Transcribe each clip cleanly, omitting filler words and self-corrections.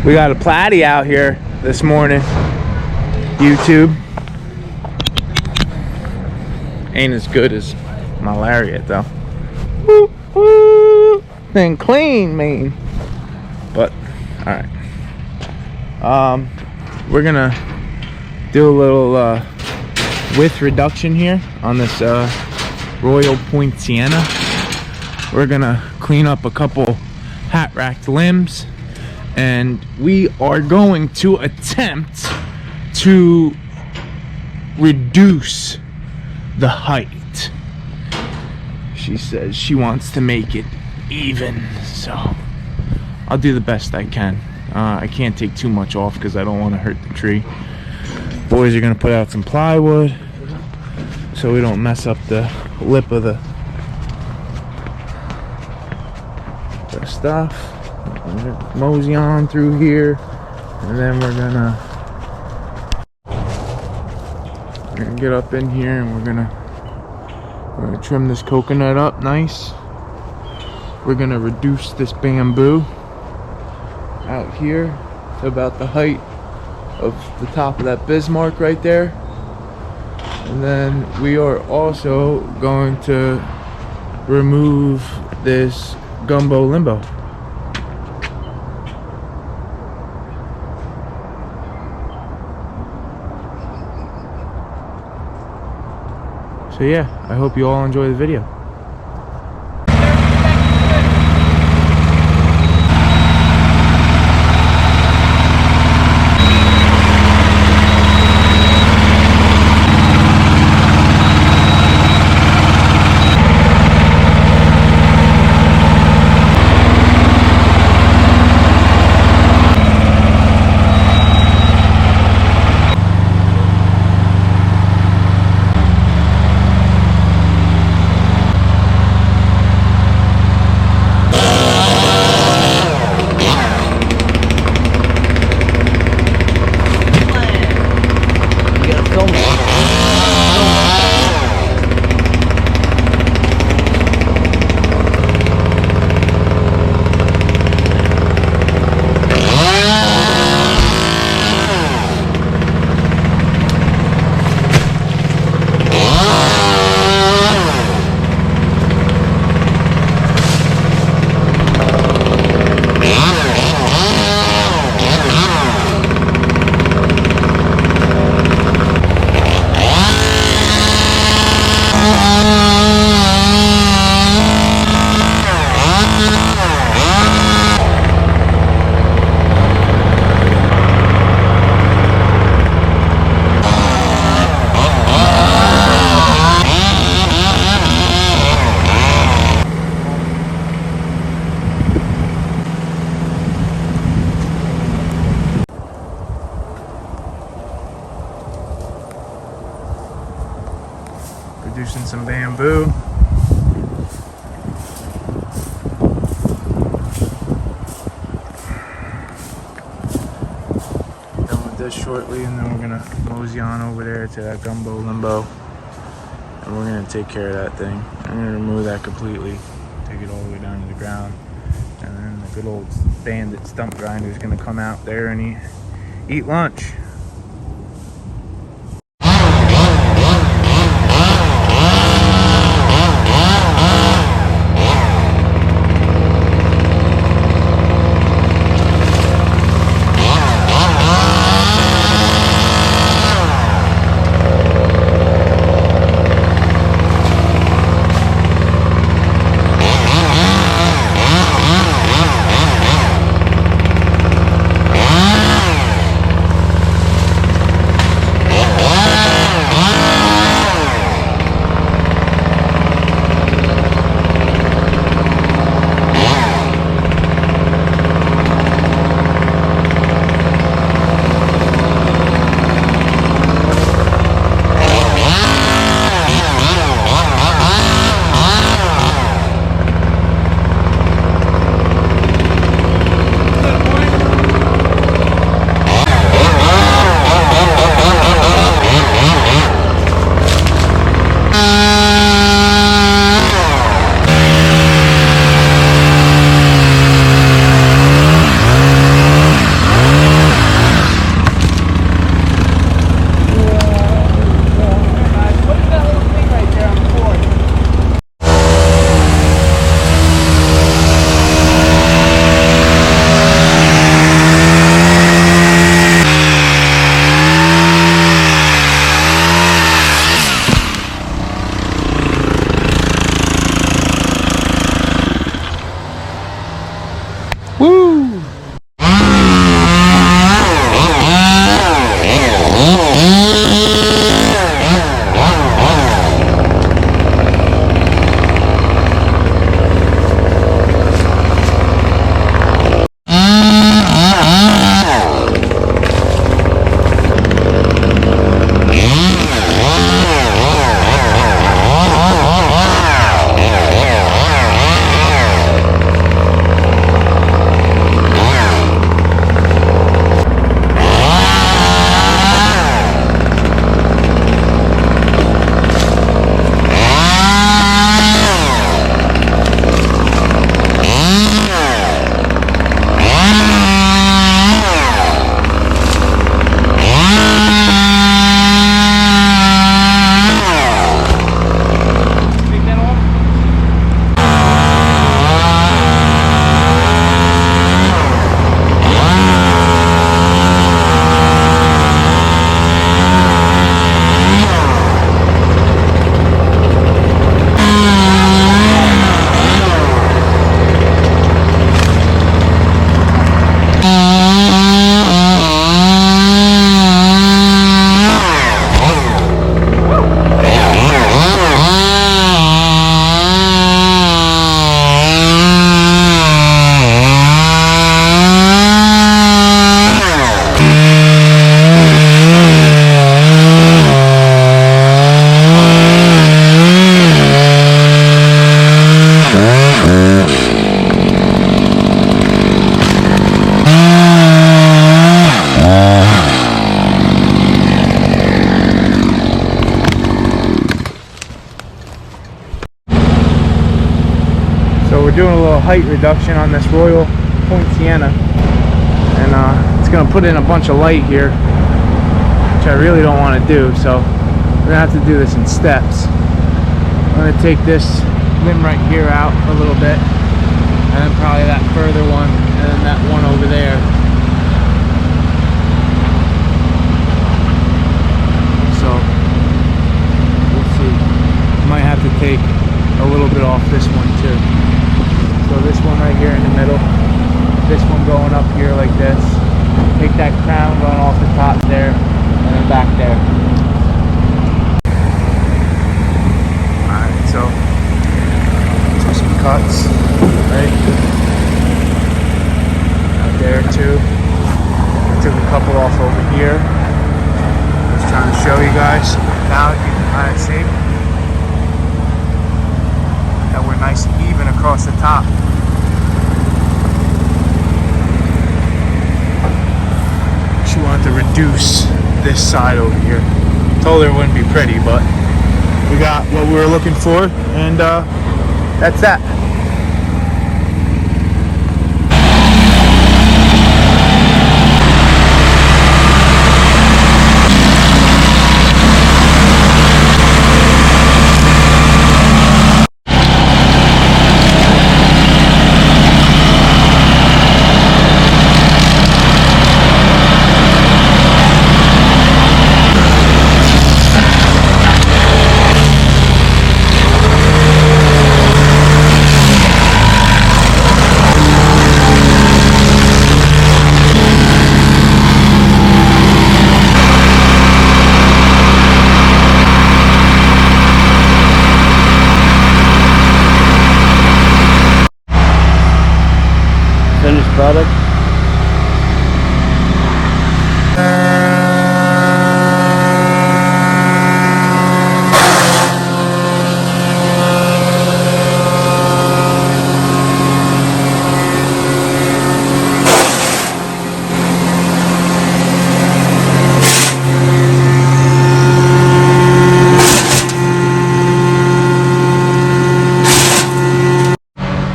We got a platy out here this morning. YouTube. Ain't as good as my lariat though. Woo, woo. Thing clean, man. But alright. We're gonna do a little width reduction here on this Royal Poinciana. We're gonna clean up a couple hat racked limbs, and we are going to attempt to reduce the height. She says she wants to make it even, so I'll do the best I can. I can't take too much off because I don't want to hurt the tree. Boys are gonna put out some plywood so we don't mess up the lip of the stuff. Mosey on through here, and then we're gonna get up in here, and we're gonna trim this coconut up nice. We're gonna reduce this bamboo out here to about the height of the top of that Bismarck right there. And then we are also going to remove this gumbo limbo. So yeah, I hope you all enjoy the video. Reducing some bamboo. Done with this shortly, and then we're gonna mosey on over there to that gumbo limbo, and we're gonna take care of that thing. I'm gonna remove that completely, take it all the way down to the ground, and then the good old bandit stump grinder is gonna come out there and eat lunch. height reduction on this Royal Poinciana, and it's gonna put in a bunch of light here, which I really don't want to do, so we're gonna have to do this in steps. I'm gonna take this limb right here out a little bit, and then probably that further one, and then that one over there. So we'll see. Might have to take a little bit off this one too. So this one right here in the middle, this one going up here like this. Take that crown going off the top there, and then back there. Alright, so took some cuts, right? Out there too. I took a couple off over here. Just trying to show you guys. Now you can kind of see that we're nice and even across the top. She wanted to reduce this side over here. Told her it wouldn't be pretty, but we got what we were looking for, and that's that. Finished product.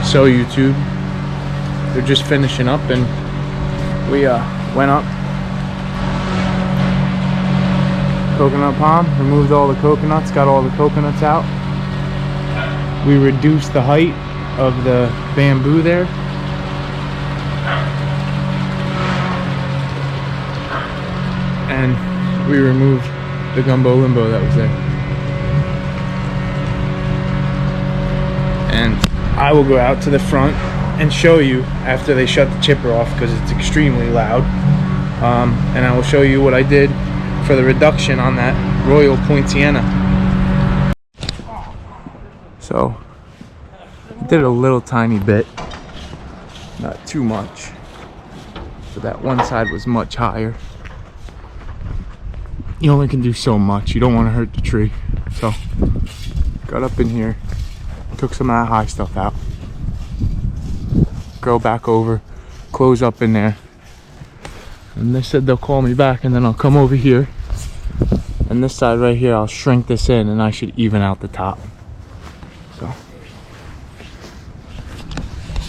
So YouTube, they're just finishing up, and we went up coconut palm, removed all the coconuts, got all the coconuts out. We reduced the height of the bamboo there. And we removed the gumbo limbo that was there. And I will go out to the front and show you after they shut the chipper off, because it's extremely loud, and I will show you what I did for the reduction on that Royal Poinciana. So I did a little tiny bit, not too much, but that one side was much higher. You only can do so much, you don't want to hurt the tree. So got up in here, took some of that high stuff out, go back over, close up in there, and they said they'll call me back, and then I'll come over here, and this side right here I'll shrink this in, and I should even out the top. So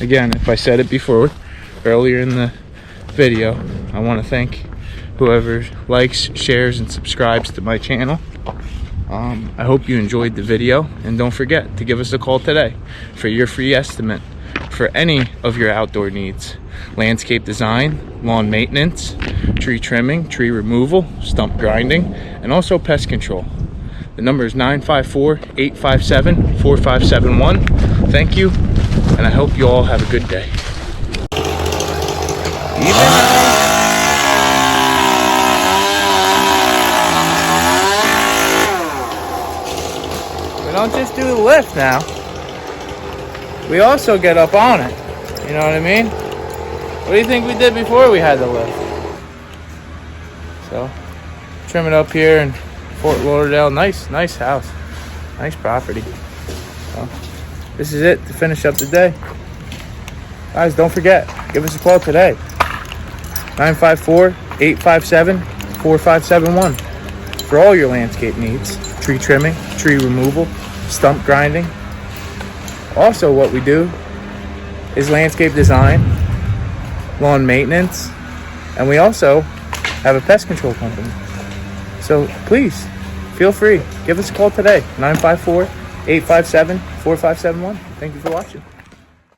again, if I said it before earlier in the video, I want to thank whoever likes, shares, and subscribes to my channel. I hope you enjoyed the video, and don't forget to give us a call today for your free estimate for any of your outdoor needs: landscape design, lawn maintenance, tree trimming, tree removal, stump grinding, and also pest control. The number is 954-857-4571. Thank you, and I hope you all have a good day. We don't just do the lift now. We also get up on it. You know what I mean? What do you think we did before we had the lift? So, trim it up here in Fort Lauderdale. Nice house. Nice property. So, this is it to finish up the day. Guys, don't forget, give us a call today. 954-857-4571 for all your landscape needs: tree trimming, tree removal, stump grinding. Also, what we do is landscape design, lawn maintenance, and we also have a pest control company. So please, feel free, give us a call today, 954-857-4571. Thank you for watching.